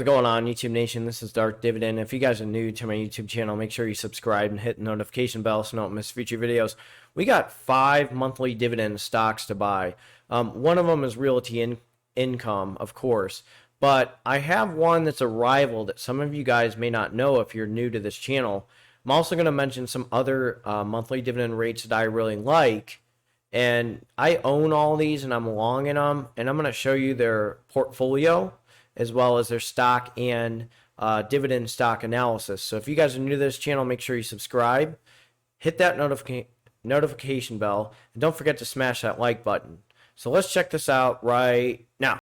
What's going on, YouTube Nation? This is Darth Dividend. If you guys are new to my YouTube channel, make sure you subscribe and hit the notification bell so you don't miss future videos. We got 5 monthly dividend stocks to buy. One of them is Realty Income, of course, but I have one that's a rival that some of you guys may not know if you're new to this channel. I'm also going to mention some other monthly dividend rates that I really like, and I own all these and I'm long in them, and I'm going to show you their portfolio as well as their stock and dividend stock analysis. So if you guys are new to this channel, make sure you subscribe, hit that notification bell, and don't forget to smash that like button. So let's check this out right now.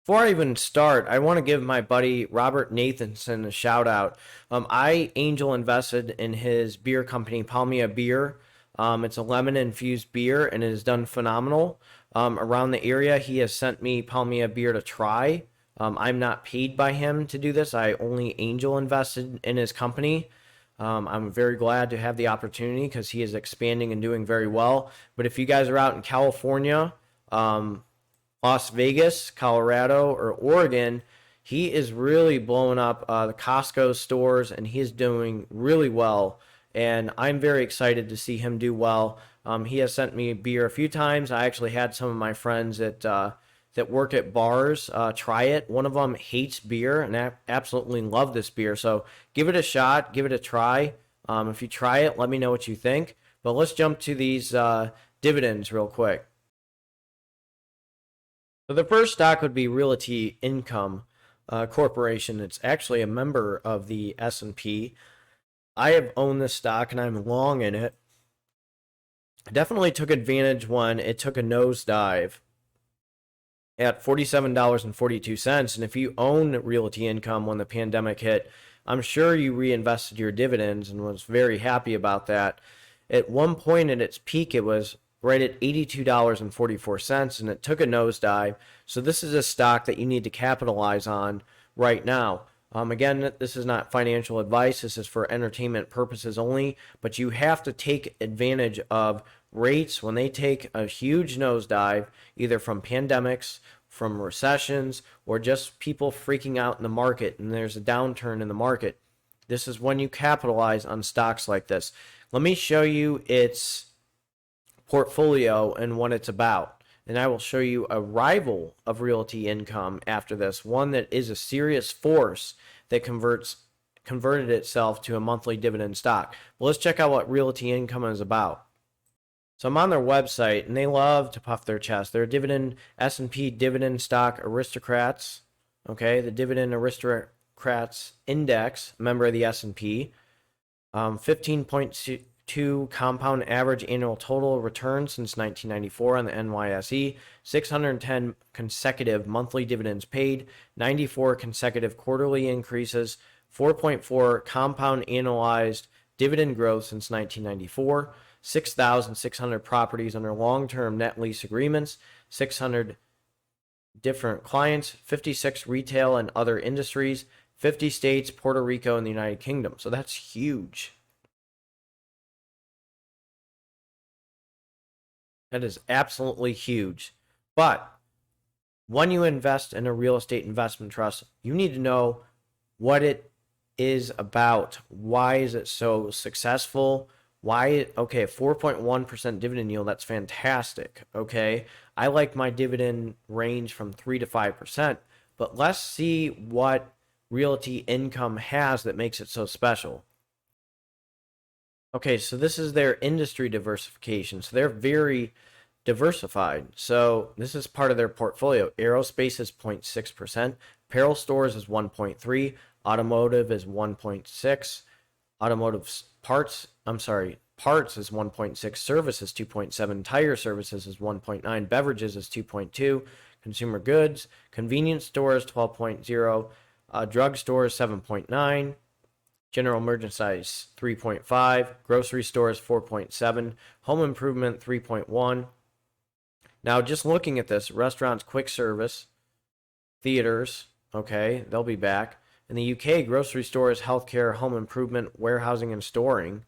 Before I even start, I want to give my buddy Robert Nathanson a shout out. I angel invested in his beer company, Palmia Beer. It's a lemon infused beer and it has done phenomenal. Around the area, he has sent me Palmia Beer to try. I'm not paid by him to do this. I only angel invested in his company. I'm very glad to have the opportunity because he is expanding and doing very well. But if you guys are out in California, Las Vegas, Colorado, or Oregon, he is really blowing up the Costco stores, and he is doing really well. And I'm very excited to see him do well. He has sent me beer a few times. I actually had some of my friends that work at bars try it. One of them hates beer and I absolutely love this beer. So give it a shot, give it a try. If you try it, let me know what you think. But let's jump to these dividends real quick. So the first stock would be Realty Income Corporation. It's actually a member of the S&P. I have owned this stock and I'm long in it. I definitely took advantage when it took a nosedive at $47.42. And if you own Realty Income when the pandemic hit, I'm sure you reinvested your dividends and was very happy about that. At one point at its peak, it was right at $82.44, and it took a nosedive. So this is a stock that you need to capitalize on right now. Again, this is not financial advice. This is for entertainment purposes only, but you have to take advantage of rates when they take a huge nosedive, either from pandemics, from recessions, or just people freaking out in the market and there's a downturn in the market. This is when you capitalize on stocks like this. Let me show you its portfolio and what it's about. And I will show you a rival of Realty Income after this, one that is a serious force that converted itself to a monthly dividend stock. Well, let's check out what Realty Income is about. So I'm on their website, and they love to puff their chest. They're dividend S&P dividend stock aristocrats. Okay, the dividend aristocrats index, member of the S&P. 15.2 compound average annual total return since 1994 on the NYSE. 610 consecutive monthly dividends paid. 94 consecutive quarterly increases. 4.4 compound annualized dividend growth since 1994. 6,600 properties under long-term net lease agreements, 600 different clients, 56 retail and other industries, 50 states, Puerto Rico, and the United Kingdom. So that's huge. That is absolutely huge. But when you invest in a real estate investment trust, you need to know what it is about. Why is it so successful? Why? Okay, 4.1% dividend yield, that's fantastic. Okay, I like my dividend range from 3 to 5%, but let's see what Realty Income has that makes it so special. Okay, so this is their industry diversification. So they're very diversified. So this is part of their portfolio. Aerospace is 0.6%, apparel stores is 1.3%, automotive is 1.6%, automotive parts is 1.6%, services 2.7%, tire services is 1.9%, beverages is 2.2%, consumer goods, convenience stores 12.0%, drug stores 7.9%, general merchandise 3.5%, grocery stores 4.7%, home improvement 3.1%. Now just looking at this, restaurants, quick service, theaters, okay, they'll be back. In the UK, grocery stores, healthcare, home improvement, warehousing, and storing.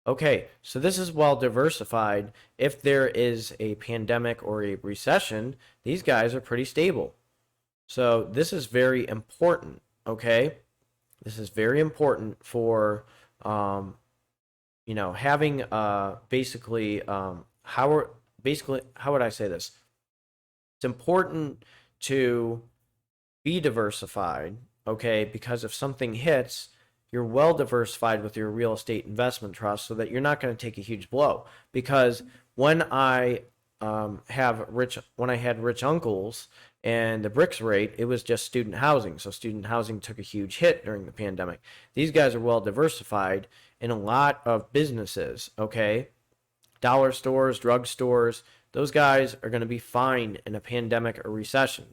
Okay, so this is well diversified. If there is a pandemic or a recession, these guys are pretty stable. So this is very important, okay? This is very important for, having how would I say this? It's important to be diversified, okay? Because if something hits, you're well diversified with your real estate investment trust so that you're not going to take a huge blow. Because when I when I had rich uncles and the bricks rate, it was just student housing. So student housing took a huge hit during the pandemic. These guys are well diversified in a lot of businesses, okay? Dollar stores, drug stores, those guys are going to be fine in a pandemic or recession.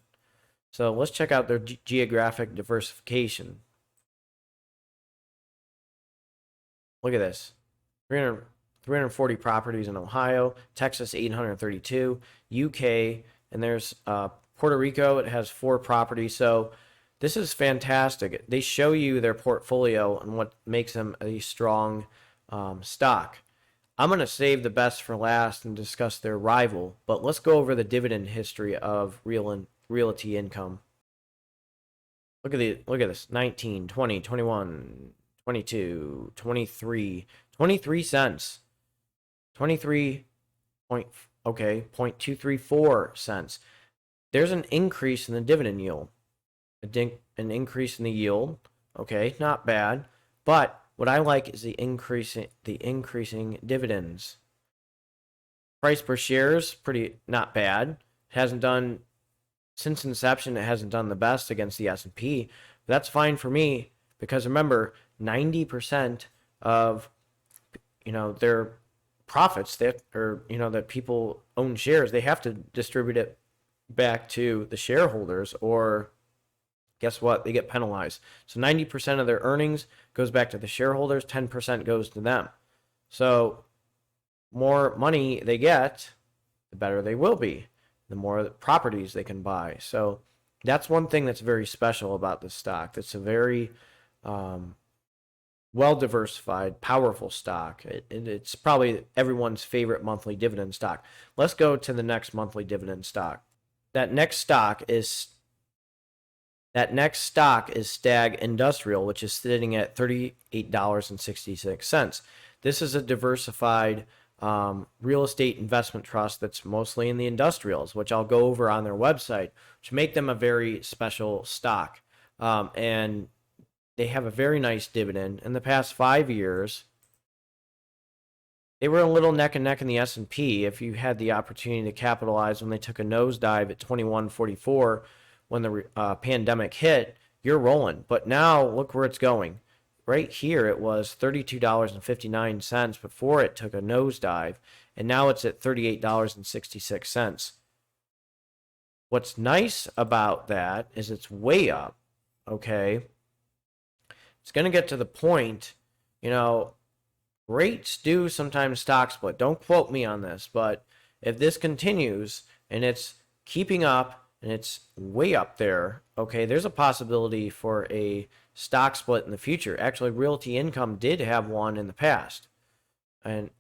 So let's check out their geographic diversification. Look at this. 340 properties in Ohio, Texas 832, UK, and there's Puerto Rico. It has 4 properties. So this is fantastic. They show you their portfolio and what makes them a strong stock. I'm going to save the best for last and discuss their rival, but let's go over the dividend history of Realty Income. Look at this. 19, 20, 21, 22, 23, 23 cents. 23 point, okay, 0.234 cents. There's an increase in the dividend yield. An increase in the yield. Okay, not bad. But what I like is the increasing dividends. Price per share is pretty not bad. Hasn't done since inception. It hasn't done the best against the S&P. That's fine for me because remember, 90% of their profits that people own shares, they have to distribute it back to the shareholders, or guess what? They get penalized. So 90% of their earnings goes back to the shareholders, 10% goes to them. So more money they get, the better they will be, the more properties they can buy. So that's one thing that's very special about this stock. That's a very well diversified, powerful stock. It's probably everyone's favorite monthly dividend stock. Let's go to the next monthly dividend stock. That next stock is Stag Industrial, which is sitting at $38.66. This is a diversified real estate investment trust that's mostly in the industrials, which I'll go over on their website, which make them a very special stock. And they have a very nice dividend. In the past 5 years, they were a little neck and neck in the S&P. If you had the opportunity to capitalize when they took a nosedive at 21.44 when the pandemic hit, you're rolling. But now look where it's going. Right here, it was $32.59 before it took a nosedive, and now it's at $38.66. What's nice about that is it's way up, okay? It's going to get to the point, REITs do sometimes stock split. Don't quote me on this, but if this continues and it's keeping up and it's way up there, okay, there's a possibility for a stock split in the future. Actually, Realty Income did have one in the past. And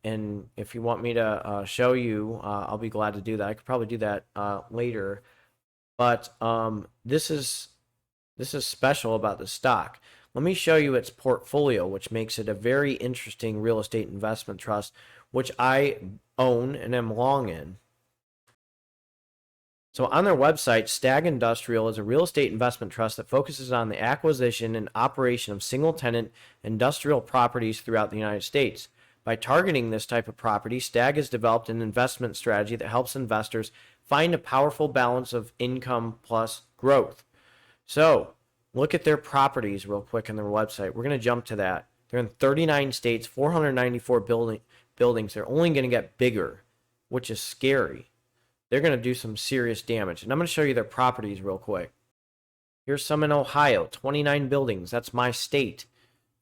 if you want me to show you, I'll be glad to do that. I could probably do that later. But this is special about the stock. Let me show you its portfolio, which makes it a very interesting real estate investment trust, which I own and am long in. So on their website, Stag Industrial is a real estate investment trust that focuses on the acquisition and operation of single-tenant industrial properties throughout the United States. By targeting this type of property, Stag has developed an investment strategy that helps investors find a powerful balance of income plus growth. So look at their properties real quick on their website. We're going to jump to that. They're in 39 states, 494 buildings. They're only going to get bigger, which is scary. They're going to do some serious damage. And I'm going to show you their properties real quick. Here's some in Ohio, 29 buildings. That's my state.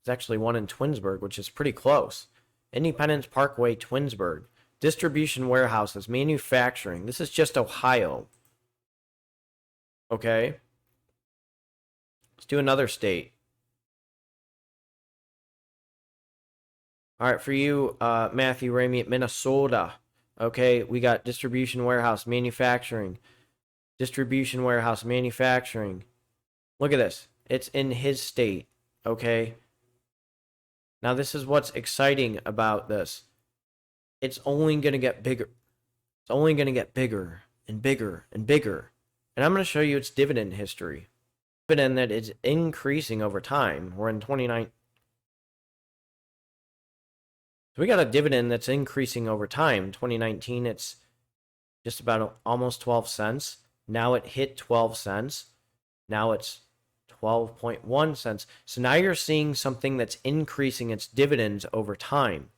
There's actually one in Twinsburg, which is pretty close. Independence Parkway, Twinsburg. Distribution warehouses, manufacturing. This is just Ohio. Okay. Let's do another state. All right, for you, Matthew Ramey at Minnesota. Okay, we got distribution warehouse, manufacturing. Distribution, warehouse, manufacturing. Look at this. It's in his state, okay? Now, this is what's exciting about this. It's only going to get bigger. It's only going to get bigger and bigger and bigger. And I'm going to show you its dividend history. Dividend that is increasing over time. We're in 29. So we got a dividend that's increasing over time. 2019, it's just about almost 12 cents. Now it hit 12 cents. Now it's 12.1 cents. So now you're seeing something that's increasing its dividends over time.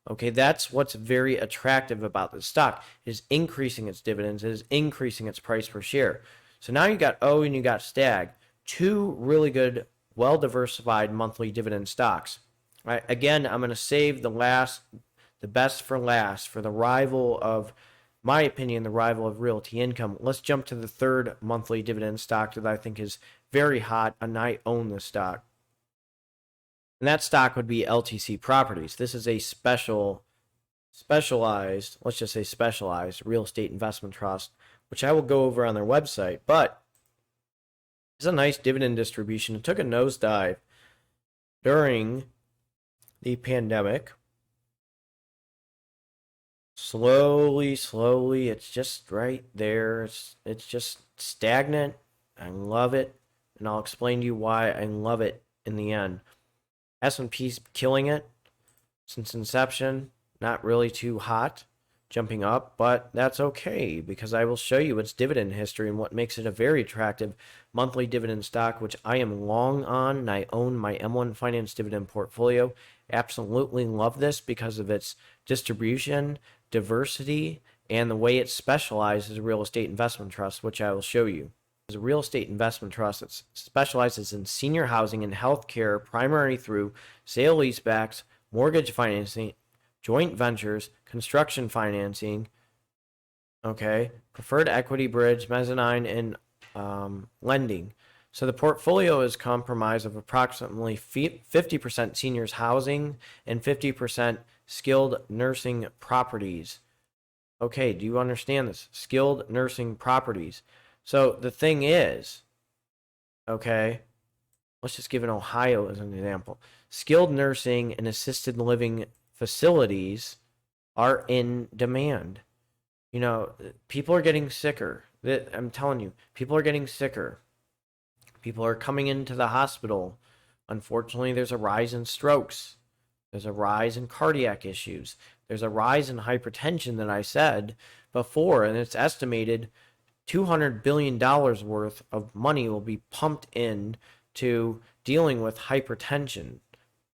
Okay, that's what's very attractive about the stock. It is increasing its dividends. It is increasing its price per share. So now you got O and you got Stag, two really good, well-diversified monthly dividend stocks. Right, again, I'm going to save the best for last, for the rival of, my opinion, the rival of Realty Income. Let's jump to the third monthly dividend stock that I think is very hot, and I own this stock. And that stock would be LTC Properties. This is a specialized, let's just say specialized real estate investment trust, which I will go over on their website. But it's a nice dividend distribution. It took a nosedive during the pandemic. Slowly, it's just right there. It's just stagnant. I love it, and I'll explain to you why I love it in the end. S&P's killing it since inception. Not really too hot, jumping up, but that's okay because I will show you its dividend history and what makes it a very attractive monthly dividend stock, which I am long on, and I own my M1 Finance dividend portfolio. Absolutely love this because of its distribution, diversity, and the way it specializes as a real estate investment trust, which I will show you. As a real estate investment trust that specializes in senior housing and healthcare, primarily through sale leasebacks, mortgage financing, joint ventures, construction financing, okay, preferred equity bridge, mezzanine, and lending. So the portfolio is comprised of approximately 50% seniors housing and 50% skilled nursing properties. Okay, do you understand this? Skilled nursing properties. So the thing is, okay, let's just give an Ohio as an example. Skilled nursing and assisted living facilities are in demand. You know, people are getting sicker. I'm telling you, people are getting sicker. People are coming into the hospital. Unfortunately, there's a rise in strokes. There's a rise in cardiac issues. There's a rise in hypertension that I said before, and it's estimated $200 billion worth of money will be pumped in to dealing with hypertension.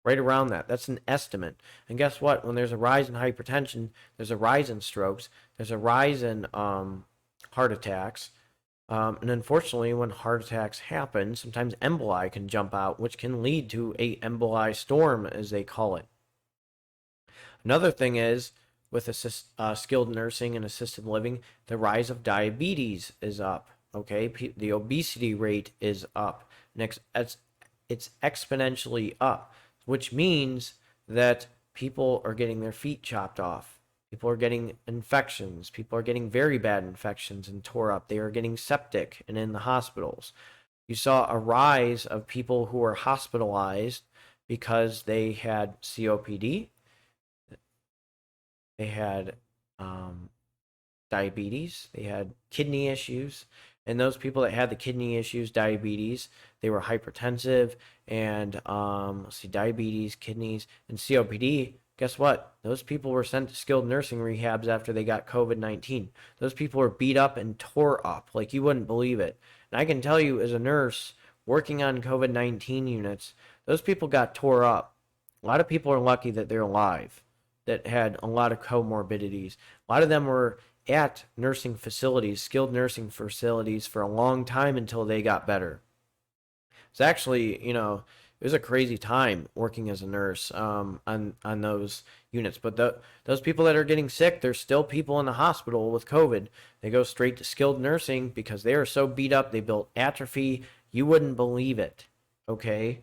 Right around that. That's an estimate. And guess what? When there's a rise in hypertension, there's a rise in strokes, there's a rise in heart attacks. And unfortunately, when heart attacks happen, sometimes emboli can jump out, which can lead to a emboli storm, as they call it. Another thing is, with skilled nursing and assisted living, the rise of diabetes is up. Okay, the obesity rate is up. Next, it's exponentially up, which means that people are getting their feet chopped off. People are getting infections. People are getting very bad infections and tore up. They are getting septic and in the hospitals. You saw a rise of people who were hospitalized because they had COPD. They had diabetes. They had kidney issues. And those people that had the kidney issues, diabetes, they were hypertensive, and diabetes, kidneys, and COPD. Guess what? Those people were sent to skilled nursing rehabs after they got COVID-19. Those people were beat up and tore up like you wouldn't believe it. And I can tell you, as a nurse working on COVID-19 units, those people got tore up. A lot of people are lucky that they're alive, that had a lot of comorbidities. A lot of them were at nursing facilities, skilled nursing facilities, for a long time until they got better. It's actually, it was a crazy time working as a nurse on those units. But those people that are getting sick, there's still people in the hospital with COVID. They go straight to skilled nursing because they are so beat up. They built atrophy. You wouldn't believe it, okay?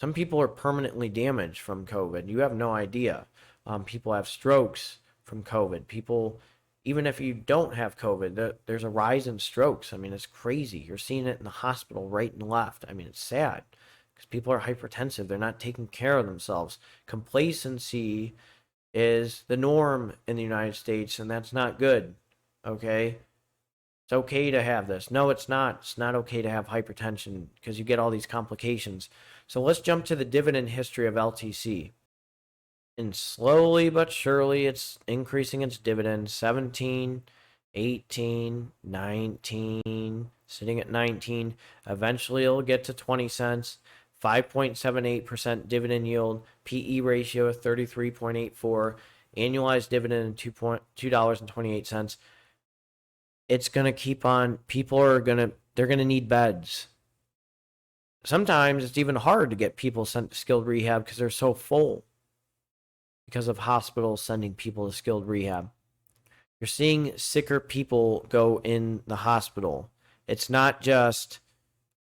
Some people are permanently damaged from COVID. You have no idea. People have strokes from COVID. People even if you don't have COVID, there's a rise in strokes. I mean, it's crazy. You're seeing it in the hospital right and left. I mean, it's sad because people are hypertensive. They're not taking care of themselves. Complacency is the norm in the United States, and that's not good. Okay? It's okay to have this. No, it's not. It's not okay to have hypertension because you get all these complications. So let's jump to the dividend history of LTC. And slowly but surely, it's increasing its dividends. 17, 18, 19, sitting at 19. Eventually, it'll get to 20 cents. 5.78% dividend yield. PE ratio of 33.84. Annualized dividend of $2.28. It's going to keep on. They're going to need beds. Sometimes it's even hard to get people sent to skilled rehab because they're so full, because of hospitals sending people to skilled rehab. You're seeing sicker people go in the hospital. It's not just,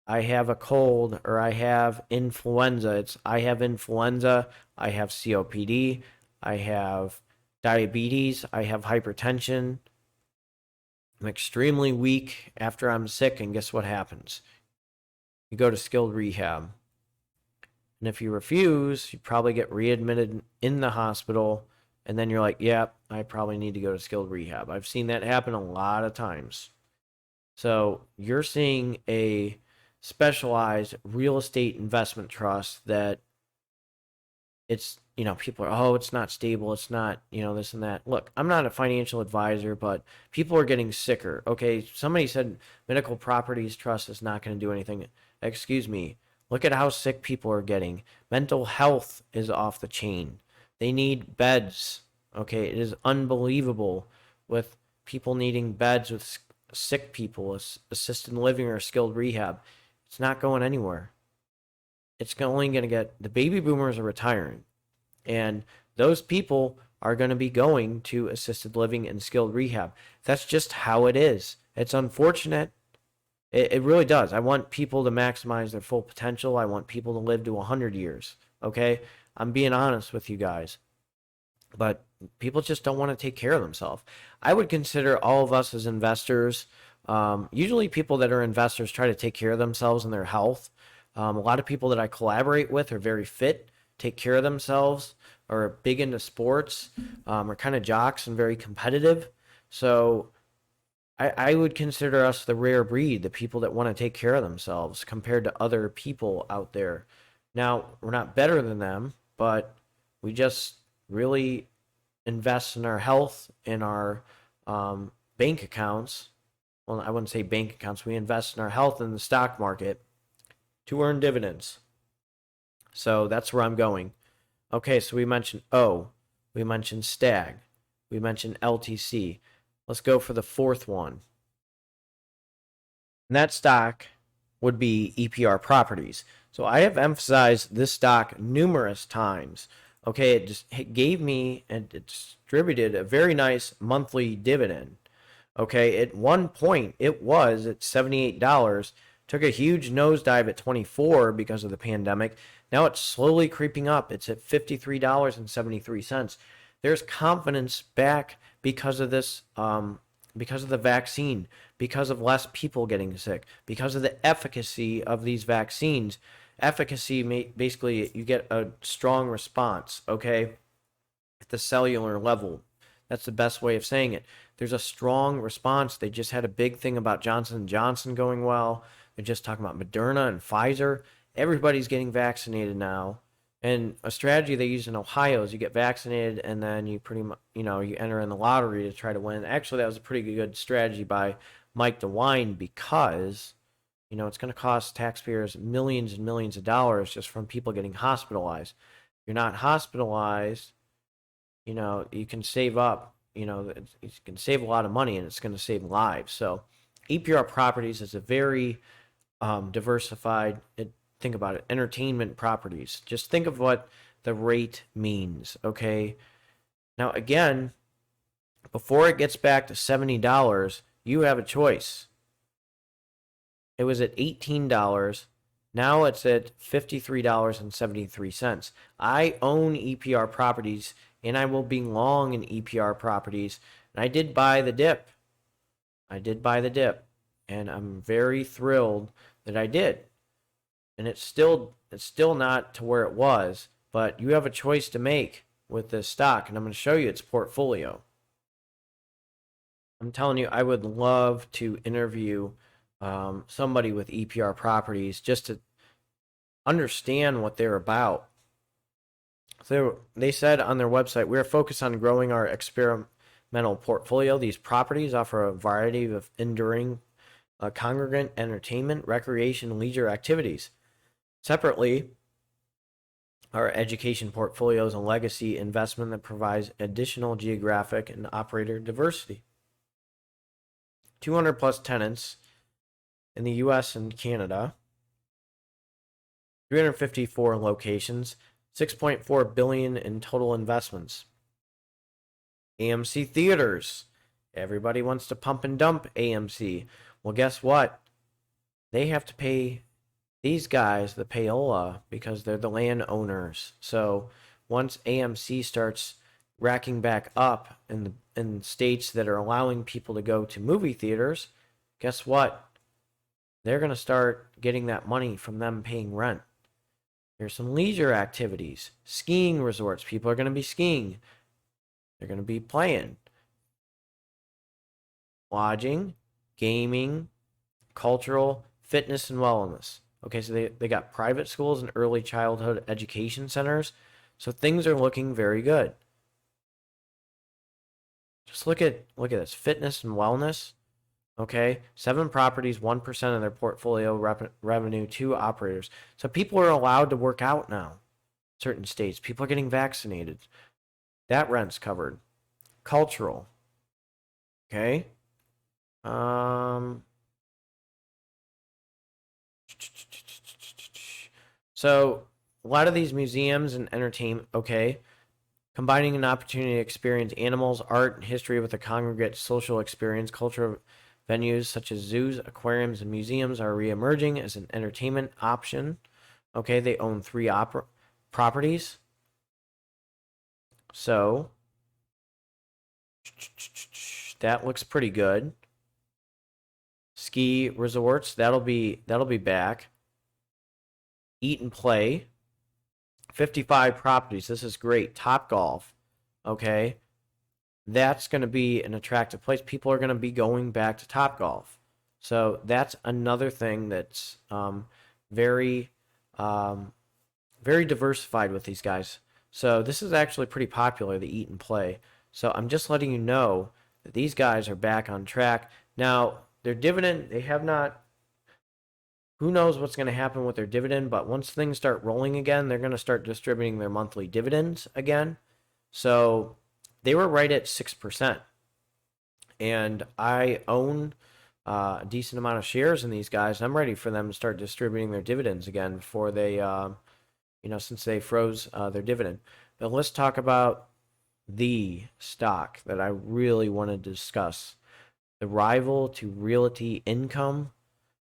I have a cold or I have influenza. It's, I have influenza, I have COPD, I have diabetes, I have hypertension. I'm extremely weak after I'm sick, and guess what happens? You go to skilled rehab. And if you refuse, you probably get readmitted in the hospital, and then you're like, yep, I probably need to go to skilled rehab. I've seen that happen a lot of times. So you're seeing a specialized real estate investment trust that it's, people are, oh, it's not stable, it's not, this and that. Look, I'm not a financial advisor, but people are getting sicker. Okay, somebody said medical properties trust is not going to do anything. Excuse me. Look at how sick people are getting. Mental health is off the chain. They need beds. Okay, it is unbelievable with people needing beds with sick people, assisted living or skilled rehab. It's not going anywhere. It's only going to get, the baby boomers are retiring, and those people are going to be going to assisted living and skilled rehab. That's just how it is. It's unfortunate. It really does. I want people to maximize their full potential. I want people to live to 100 years. Okay? I'm being honest with you guys. But people just don't want to take care of themselves. I would consider all of us as investors. Usually people that are investors try to take care of themselves and their health. A lot of people that I collaborate with are very fit, take care of themselves, are big into sports, are kind of jocks and very competitive. So I would consider us the rare breed, the people that want to take care of themselves compared to other people out there. Now, we're not better than them, but we just really invest in our health, in our bank accounts. Well, I wouldn't say bank accounts. We invest in our health in the stock market to earn dividends. So that's where I'm going. Okay, so we mentioned O, we mentioned Stag, we mentioned LTC. Let's go for the fourth one. And that stock would be EPR Properties. So I have emphasized this stock numerous times. Okay, it gave me and it distributed a very nice monthly dividend. Okay, at one point it was at $78, took a huge nosedive at 24 because of the pandemic. Now it's slowly creeping up. It's at $53.73. There's confidence back because of this, because of the vaccine, because of less people getting sick, because of the efficacy of these vaccines. Efficacy, basically, you get a strong response, okay, at the cellular level. That's the best way of saying it. There's a strong response. They just had a big thing about Johnson & Johnson going well. They're just talking about Moderna and Pfizer. Everybody's getting vaccinated now. And a strategy they use in Ohio is you get vaccinated and then you pretty much, you enter in the lottery to try to win. Actually, that was a pretty good strategy by Mike DeWine because, it's going to cost taxpayers millions and millions of dollars just from people getting hospitalized. If you're not hospitalized, you can save up, you can save a lot of money and it's going to save lives. So EPR Properties is a very diversified, think about it, entertainment properties. Just think of what the rate means, okay? Now, again, before it gets back to $70, you have a choice. It was at $18. Now it's at $53.73. I own EPR Properties, and I will be long in EPR Properties. And I did buy the dip. I did buy the dip. And I'm very thrilled that I did. And it's still not to where it was, but you have a choice to make with this stock, and I'm going to show you its portfolio. I'm telling you, I would love to interview somebody with EPR Properties just to understand what they're about. So they said on their website, we are focused on growing our experimental portfolio. These properties offer a variety of enduring congregant entertainment, recreation, and leisure activities. Separately, our education portfolio is a legacy investment that provides additional geographic and operator diversity. 200 plus tenants in the US and Canada, 354 locations, 6.4 billion in total investments. AMC Theaters. Everybody wants to pump and dump AMC. Well, guess what? They have to pay these guys the payola because they're the landowners. So once AMC starts racking back up in states that are allowing people to go to movie theaters, guess what? They're going to start getting that money from them paying rent. There's some leisure activities, skiing resorts. People are going to be skiing. They're going to be playing. Lodging, gaming, cultural, fitness, and wellness. Okay, so they got private schools and early childhood education centers. So things are looking very good. Just look at this. Fitness and wellness. Okay, 7 properties, 1% of their portfolio revenue to operators. So people are allowed to work out now. Certain states, people are getting vaccinated. That rent's covered. Cultural. Okay. So a lot of these museums and entertainment, okay, combining an opportunity to experience animals, art, and history with a congregate social experience, cultural venues such as zoos, aquariums, and museums are reemerging as an entertainment option. Okay, they own 3 properties. So that looks pretty good. Ski resorts, that'll be back. Eat and play, 55 properties. This is great. Top Golf, okay, that's going to be an attractive place. People are going to be going back to Top Golf, so that's another thing that's very very diversified with these guys. So this is actually pretty popular, the Eat and Play. So I'm just letting you know that these guys are back on track now. Their dividend, they have not. Who knows what's going to happen with their dividend, but once things start rolling again, they're going to start distributing their monthly dividends again. So they were right at 6%. And I own a decent amount of shares in these guys. I'm ready for them to start distributing their dividends again before they, since they froze their dividend. But let's talk about the stock that I really want to discuss. The rival to Realty Income.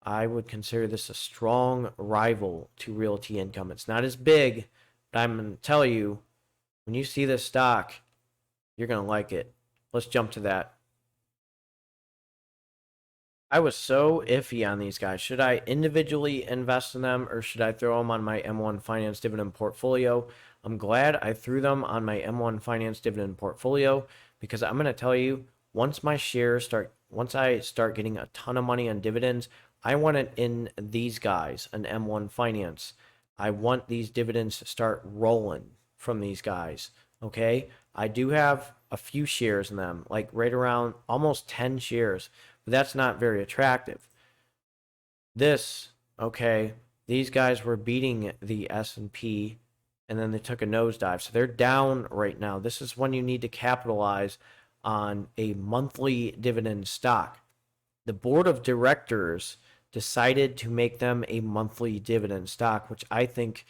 I would consider this a strong rival to Realty Income. It's not as big, but I'm going to tell you, when you see this stock, you're going to like it. Let's jump to that. I was so iffy on these guys. Should I individually invest in them or should I throw them on my M1 Finance Dividend portfolio? I'm glad I threw them on my M1 Finance Dividend portfolio because I'm going to tell you, once I start getting a ton of money on dividends, I want it in these guys, an M1 Finance. I want these dividends to start rolling from these guys, okay? I do have a few shares in them, like right around almost 10 shares, but that's not very attractive. This, okay, these guys were beating the S&P, and then they took a nosedive. So they're down right now. This is when you need to capitalize on a monthly dividend stock. The board of directors decided to make them a monthly dividend stock, which I think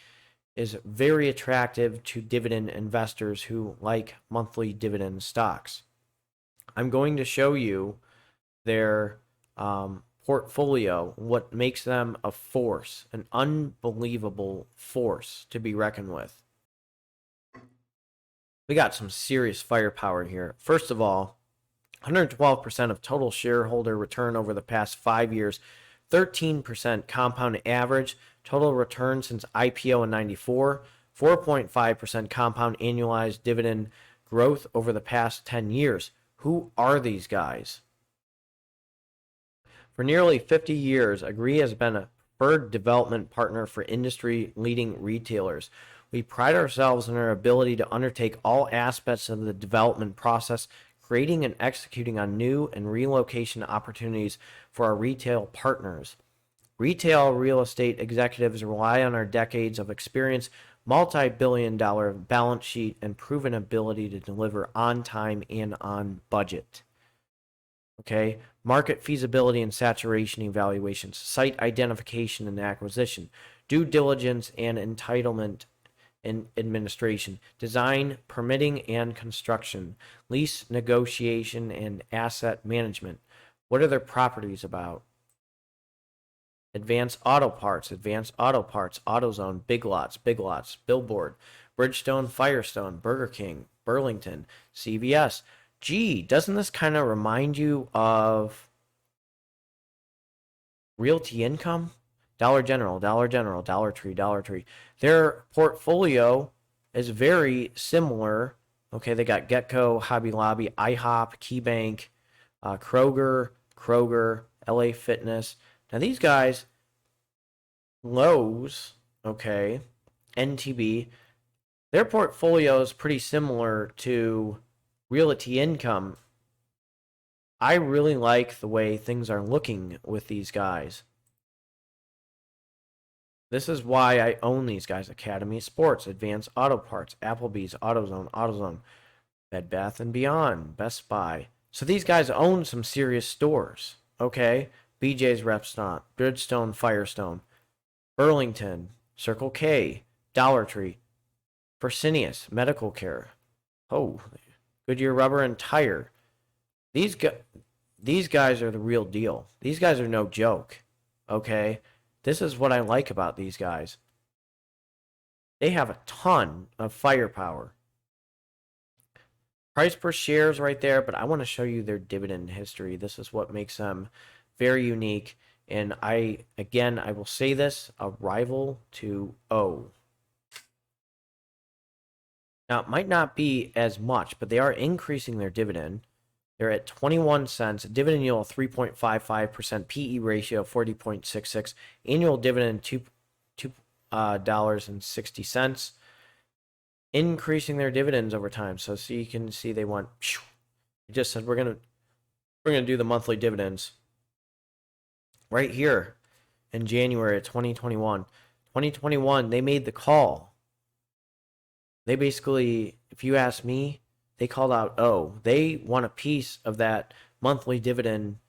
is very attractive to dividend investors who like monthly dividend stocks. I'm going to show you their portfolio, what makes them a force, an unbelievable force to be reckoned with. We got some serious firepower here. First of all, 112% of total shareholder return over the past 5 years, 13% compound average total return since IPO in 94, 4.5% compound annualized dividend growth over the past 10 years. Who are these guys? For nearly 50 years, Abbvie has been a preferred development partner for industry-leading retailers. We pride ourselves in our ability to undertake all aspects of the development process, creating and executing on new and relocation opportunities for our retail partners. Retail real estate executives rely on our decades of experience, multi-billion-dollar balance sheet, and proven ability to deliver on time and on budget. Okay, market feasibility and saturation evaluations, site identification and acquisition, due diligence and entitlement and administration, design, permitting and construction, lease negotiation and asset management. What are their properties about? Advanced Auto Parts, AutoZone, Big Lots, Billboard, Bridgestone, Firestone, Burger King, Burlington, CVS. Gee, doesn't this kind of remind you of Realty Income? Dollar General, Dollar Tree. Their portfolio is very similar. Okay, they got Getco, Hobby Lobby, IHOP, KeyBank, Kroger, LA Fitness. Now these guys, Lowe's, okay, NTB, their portfolio is pretty similar to Realty Income. I really like the way things are looking with these guys. This is why I own these guys. Academy Sports, Advanced Auto Parts, Applebee's, AutoZone, Bed Bath & Beyond, Best Buy. So these guys own some serious stores, okay? BJ's Restaurant, Bridgestone, Firestone, Burlington, Circle K, Dollar Tree, Fresenius, Medical Care, Goodyear Rubber and Tire. These guys are the real deal. These guys are no joke, okay? This is what I like about these guys. They have a ton of firepower. Price per share is right there, but I want to show you their dividend history. This is what makes them very unique. And I will say this, a rival to O. Now, it might not be as much, but they are increasing their dividend. They're at 21 cents, dividend yield 3.55%, PE ratio 40.66, annual dividend $2.60, increasing their dividends over time. So you can see they went. It just said we're gonna do the monthly dividends right here in January of 2021. 2021, they made the call. They basically, if you ask me, they called out they want a piece of that monthly dividend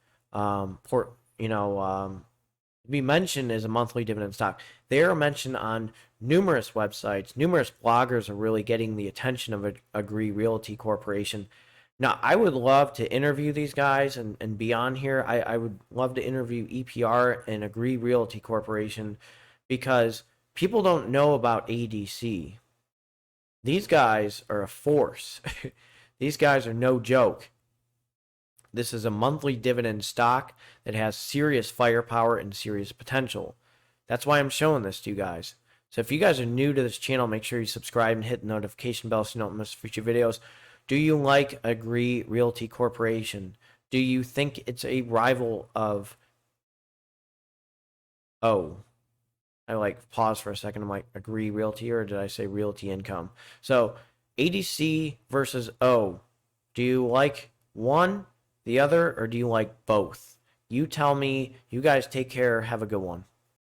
be mentioned as a monthly dividend stock. They are mentioned on numerous websites. Numerous bloggers are really getting the attention of Abbvie Realty Corporation. Now, I would love to interview these guys and be on here. I would love to interview EPR and Abbvie Realty Corporation because people don't know about ADC. These guys are a force. These guys are no joke. This is a monthly dividend stock that has serious firepower and serious potential. That's why I'm showing this to you guys. So if you guys are new to this channel, make sure you subscribe and hit the notification bell so you don't miss future videos. Do you like Abbvie Realty Corporation? Do you think it's a rival of I pause for a second. I'm like, Abbvie Realty, or did I say Realty Income? So ADC versus O. Do you like one, the other, or do you like both? You tell me. You guys take care. Have a good one.